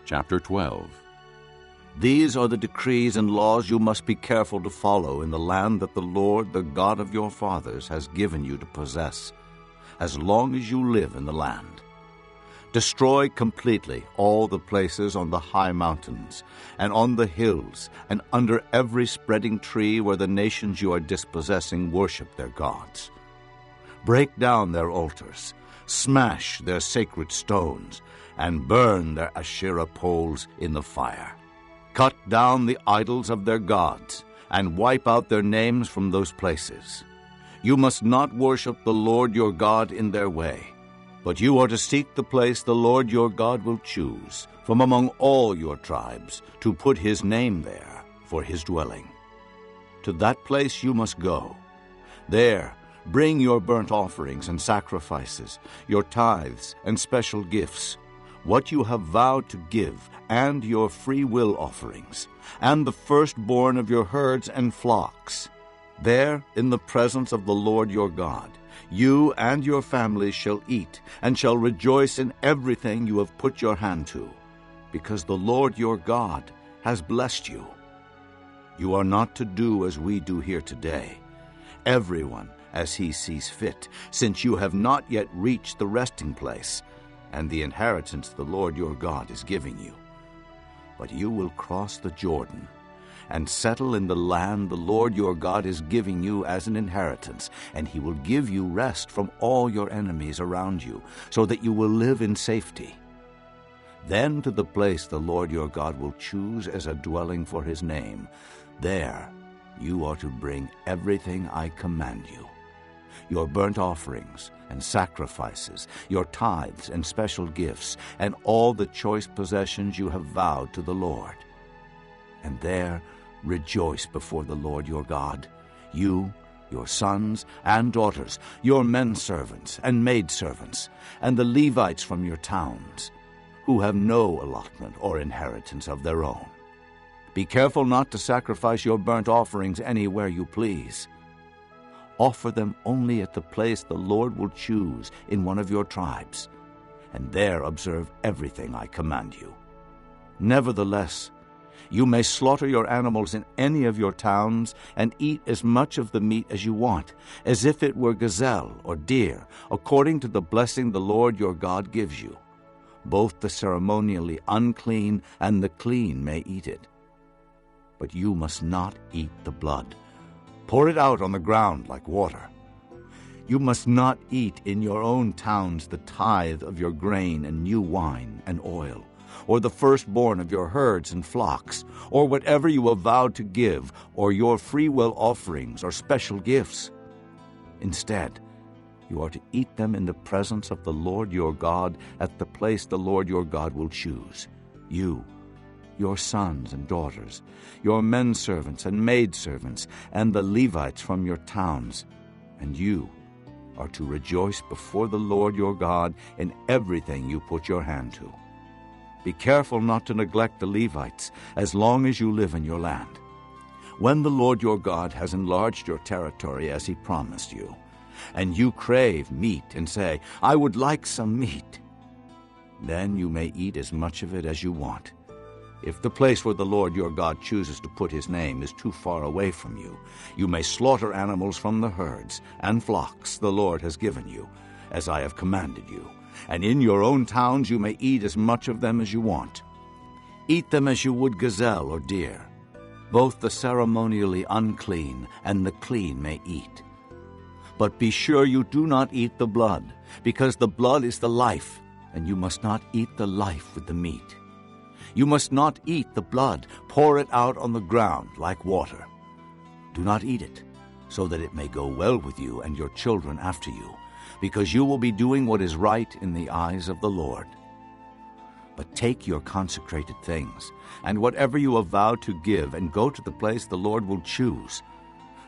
Chapter 12. These are the decrees and laws you must be careful to follow in the land that the Lord, the God of your fathers, has given you to possess, as long as you live in the land. Destroy completely all the places on the high mountains, and on the hills, and under every spreading tree where the nations you are dispossessing worship their gods. Break down their altars, smash their sacred stones, and burn their Asherah poles in the fire. Cut down the idols of their gods, and wipe out their names from those places. You must not worship the Lord your God in their way, but you are to seek the place the Lord your God will choose from among all your tribes to put his name there for his dwelling. To that place you must go. There bring your burnt offerings and sacrifices, your tithes and special gifts, what you have vowed to give, and your free will offerings, and the firstborn of your herds and flocks. There, in the presence of the Lord your God, you and your families shall eat, and shall rejoice in everything you have put your hand to, because the Lord your God has blessed you. You are not to do as we do here today, everyone as he sees fit, since you have not yet reached the resting place, and the inheritance the Lord your God is giving you. But you will cross the Jordan, and settle in the land the Lord your God is giving you as an inheritance, and he will give you rest from all your enemies around you, so that you will live in safety. Then to the place the Lord your God will choose as a dwelling for his name, there you are to bring everything I command you, your burnt offerings and sacrifices, your tithes and special gifts, and all the choice possessions you have vowed to the Lord. And there rejoice before the Lord your God, you, your sons and daughters, your men-servants and maidservants, and the Levites from your towns, who have no allotment or inheritance of their own. Be careful not to sacrifice your burnt offerings anywhere you please. Offer them only at the place the Lord will choose in one of your tribes, and there observe everything I command you. Nevertheless, you may slaughter your animals in any of your towns and eat as much of the meat as you want, as if it were gazelle or deer, according to the blessing the Lord your God gives you. Both the ceremonially unclean and the clean may eat it. But you must not eat the blood. Pour it out on the ground like water. You must not eat in your own towns the tithe of your grain and new wine and oil, or the firstborn of your herds and flocks, or whatever you have vowed to give, or your freewill offerings or special gifts. Instead, you are to eat them in the presence of the Lord your God at the place the Lord your God will choose. You, your sons and daughters, your men-servants and maidservants, and the Levites from your towns, and you are to rejoice before the Lord your God in everything you put your hand to. Be careful not to neglect the Levites as long as you live in your land. When the Lord your God has enlarged your territory as he promised you, and you crave meat and say, I would like some meat, then you may eat as much of it as you want. If the place where the Lord your God chooses to put his name is too far away from you, you may slaughter animals from the herds and flocks the Lord has given you, as I have commanded you. And in your own towns you may eat as much of them as you want. Eat them as you would gazelle or deer. Both the ceremonially unclean and the clean may eat. But be sure you do not eat the blood, because the blood is the life, and you must not eat the life with the meat. You must not eat the blood. Pour it out on the ground like water. Do not eat it, so that it may go well with you and your children after you, because you will be doing what is right in the eyes of the Lord. But take your consecrated things, and whatever you have vowed to give, and go to the place the Lord will choose.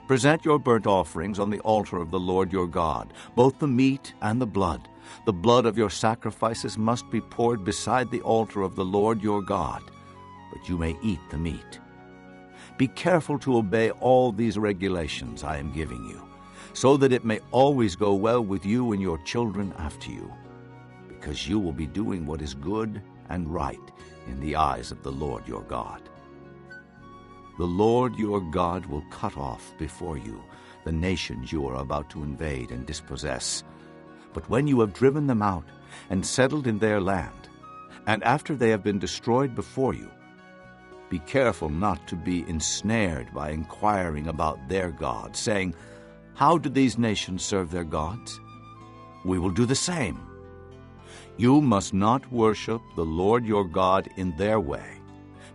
Present your burnt offerings on the altar of the Lord your God, both the meat and the blood. The blood of your sacrifices must be poured beside the altar of the Lord your God, but you may eat the meat. Be careful to obey all these regulations I am giving you, so that it may always go well with you and your children after you, because you will be doing what is good and right in the eyes of the Lord your God. The Lord your God will cut off before you the nations you are about to invade and dispossess. But when you have driven them out and settled in their land, and after they have been destroyed before you, be careful not to be ensnared by inquiring about their gods, saying, "How do these nations serve their gods? We will do the same." You must not worship the Lord your God in their way,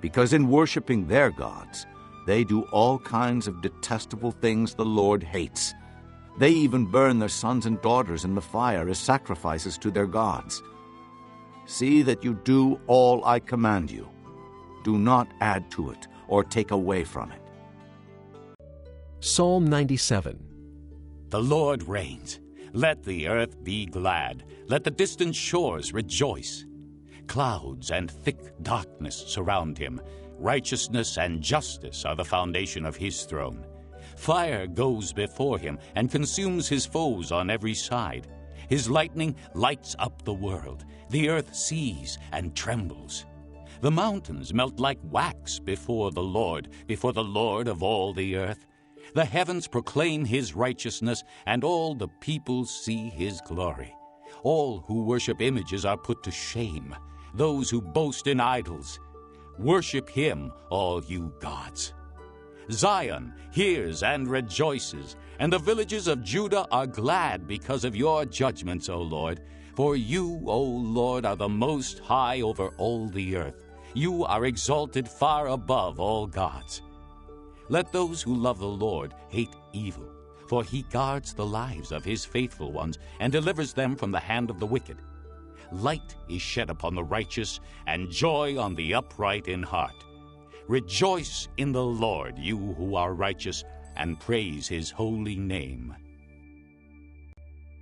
because in worshiping their gods, they do all kinds of detestable things the Lord hates. They even burn their sons and daughters in the fire as sacrifices to their gods. See that you do all I command you. Do not add to it or take away from it. Psalm 97. The Lord reigns. Let the earth be glad. Let the distant shores rejoice. Clouds and thick darkness surround him. Righteousness and justice are the foundation of his throne. Fire goes before him and consumes his foes on every side. His lightning lights up the world. The earth sees and trembles. The mountains melt like wax before the Lord of all the earth. The heavens proclaim his righteousness, and all the peoples see his glory. All who worship images are put to shame, those who boast in idols. Worship him, all you gods. Zion hears and rejoices, and the villages of Judah are glad because of your judgments, O Lord. For you, O Lord, are the most high over all the earth. You are exalted far above all gods. Let those who love the Lord hate evil, for he guards the lives of his faithful ones and delivers them from the hand of the wicked. Light is shed upon the righteous, and joy on the upright in heart. Rejoice in the Lord, you who are righteous, and praise his holy name.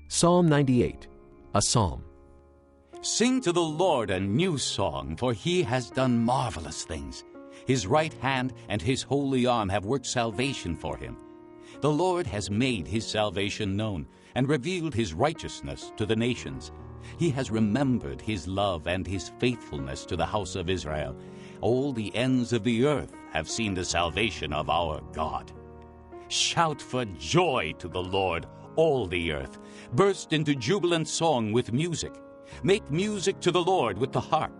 Psalm 98, a psalm. Sing to the Lord a new song, for he has done marvelous things. His right hand and his holy arm have worked salvation for him. The Lord has made his salvation known and revealed his righteousness to the nations. He has remembered his love and his faithfulness to the house of Israel. All the ends of the earth have seen the salvation of our God. Shout for joy to the Lord, all the earth. Burst into jubilant song with music. Make music to the Lord with the harp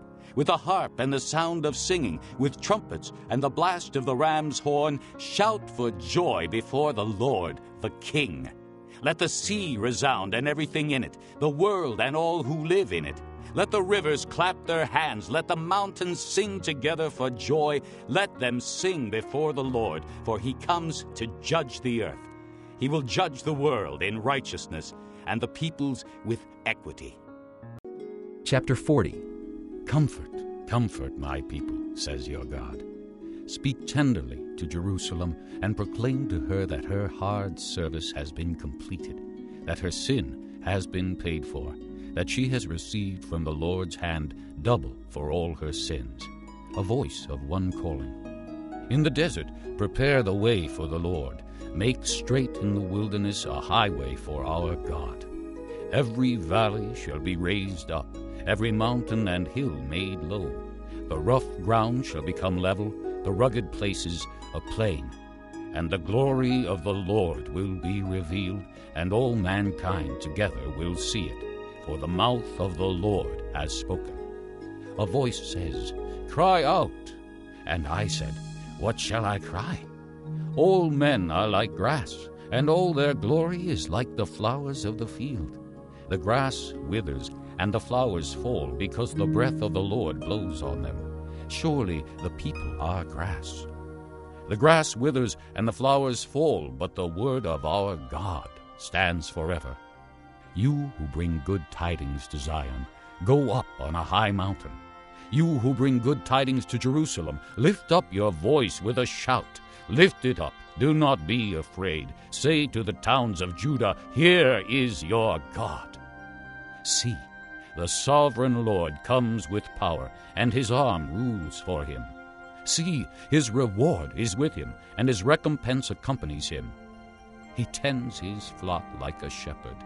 and the sound of singing, with trumpets and the blast of the ram's horn. Shout for joy before the Lord, the King. Let the sea resound and everything in it, the world and all who live in it. Let the rivers clap their hands. Let the mountains sing together for joy. Let them sing before the Lord, for he comes to judge the earth. He will judge the world in righteousness and the peoples with equity. Chapter 40. Comfort, comfort my people, says your God. Speak tenderly to Jerusalem and proclaim to her that her hard service has been completed, that her sin has been paid for, that she has received from the Lord's hand double for all her sins. A voice of one calling. In the desert, prepare the way for the Lord. Make straight in the wilderness a highway for our God. Every valley shall be raised up, every mountain and hill made low. The rough ground shall become level, the rugged places a plain. And the glory of the Lord will be revealed, and all mankind together will see it, for the mouth of the Lord has spoken. A voice says, "Cry out." And I said, "What shall I cry?" All men are like grass, and all their glory is like the flowers of the field. The grass withers, and the flowers fall, because the breath of the Lord blows on them. Surely the people are grass. The grass withers, and the flowers fall, but the word of our God stands forever. You who bring good tidings to Zion, go up on a high mountain. You who bring good tidings to Jerusalem, lift up your voice with a shout. Lift it up, do not be afraid. Say to the towns of Judah, "Here is your God." See, the sovereign Lord comes with power, and his arm rules for him. See, his reward is with him, and his recompense accompanies him. He tends his flock like a shepherd.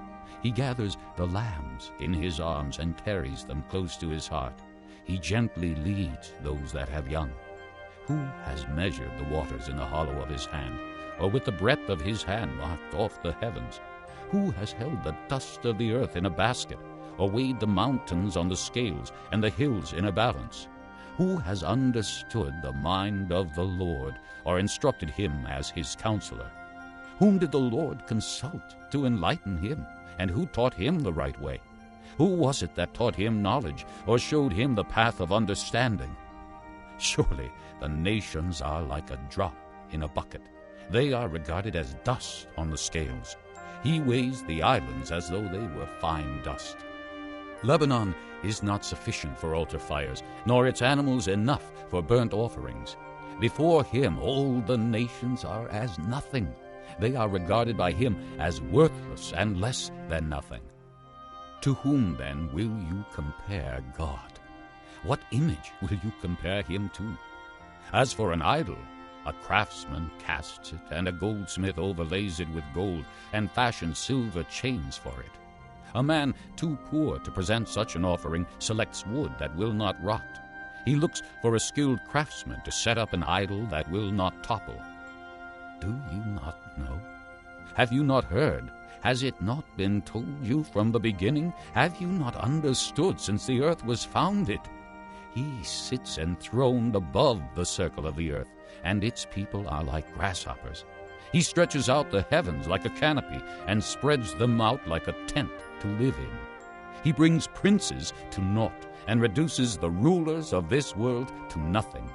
He gathers the lambs in his arms and carries them close to his heart. He gently leads those that have young. Who has measured the waters in the hollow of his hand, or with the breadth of his hand marked off the heavens? Who has held the dust of the earth in a basket, or weighed the mountains on the scales, and the hills in a balance? Who has understood the mind of the Lord, or instructed him as his counselor? Whom did the Lord consult to enlighten him, and who taught him the right way? Who was it that taught him knowledge, or showed him the path of understanding? Surely the nations are like a drop in a bucket. They are regarded as dust on the scales. He weighs the islands as though they were fine dust. Lebanon is not sufficient for altar fires, nor its animals enough for burnt offerings. Before him all the nations are as nothing. They are regarded by him as worthless and less than nothing. To whom then will you compare God? What image will you compare him to? As for an idol, a craftsman casts it, and a goldsmith overlays it with gold, and fashions silver chains for it. A man too poor to present such an offering selects wood that will not rot. He looks for a skilled craftsman to set up an idol that will not topple. Do you not know? Have you not heard? Has it not been told you from the beginning? Have you not understood since the earth was founded? He sits enthroned above the circle of the earth, and its people are like grasshoppers. He stretches out the heavens like a canopy, and spreads them out like a tent to live in. He brings princes to naught, and reduces the rulers of this world to nothing.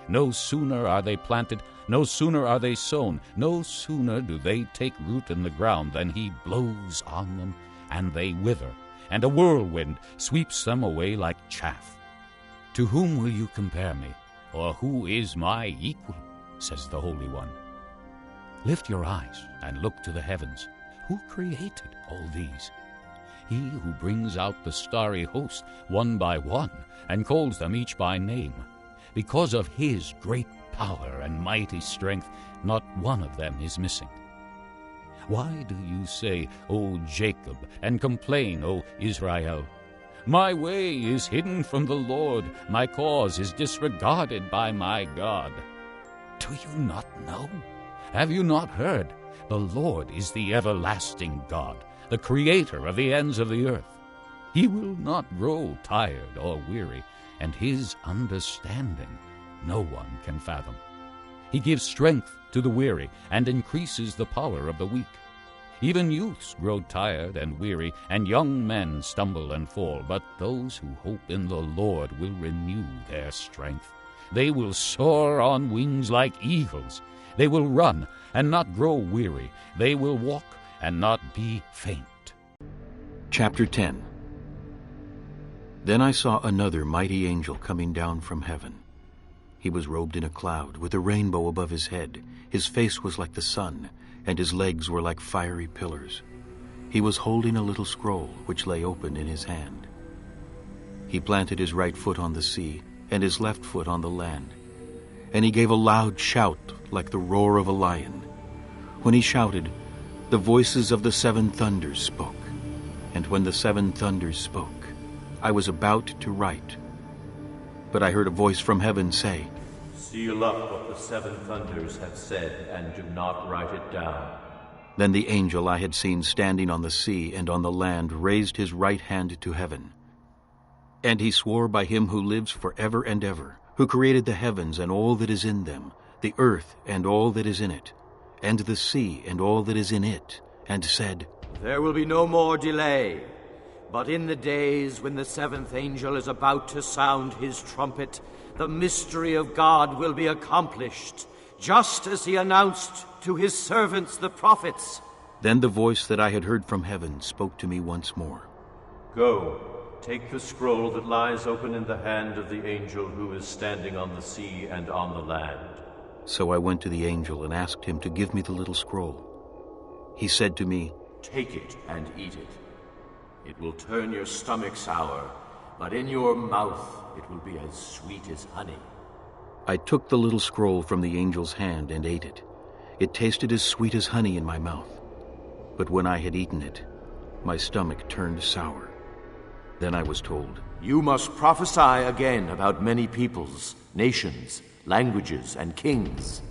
No sooner are they planted, no sooner are they sown, no sooner do they take root in the ground than he blows on them, and they wither, and a whirlwind sweeps them away like chaff. To whom will you compare me, or who is my equal? Says the Holy One. Lift your eyes and look to the heavens. Who created all these? He who brings out the starry host one by one, and calls them each by name. Because of his great power and mighty strength, not one of them is missing. Why do you say, O Jacob, and complain, O Israel? My way is hidden from the Lord, my cause is disregarded by my God. Do you not know? Have you not heard? The Lord is the everlasting God, the creator of the ends of the earth. He will not grow tired or weary, and his understanding no one can fathom. He gives strength to the weary and increases the power of the weak. Even youths grow tired and weary, and young men stumble and fall. But those who hope in the Lord will renew their strength. They will soar on wings like eagles. They will run and not grow weary. They will walk and not be faint. Chapter 10. Then I saw another mighty angel coming down from heaven. He was robed in a cloud, with a rainbow above his head. His face was like the sun, and his legs were like fiery pillars. He was holding a little scroll, which lay open in his hand. He planted his right foot on the sea, and his left foot on the land. And he gave a loud shout, like the roar of a lion. When he shouted, the voices of the seven thunders spoke. And when the seven thunders spoke, I was about to write. But I heard a voice from heaven say, Seal up what the seven thunders have said, and do not write it down. Then the angel I had seen standing on the sea and on the land raised his right hand to heaven. And he swore by him who lives forever and ever, who created the heavens and all that is in them, the earth and all that is in it, and the sea and all that is in it, and said, There will be no more delay, but in the days when the seventh angel is about to sound his trumpet, the mystery of God will be accomplished, just as he announced to his servants the prophets. Then the voice that I had heard from heaven spoke to me once more. Go, take the scroll that lies open in the hand of the angel who is standing on the sea and on the land. So I went to the angel and asked him to give me the little scroll. He said to me, Take it and eat it. It will turn your stomach sour, but in your mouth it will be as sweet as honey. I took the little scroll from the angel's hand and ate it. It tasted as sweet as honey in my mouth. But when I had eaten it, my stomach turned sour. Then I was told, You must prophesy again about many peoples, nations, languages, and kings.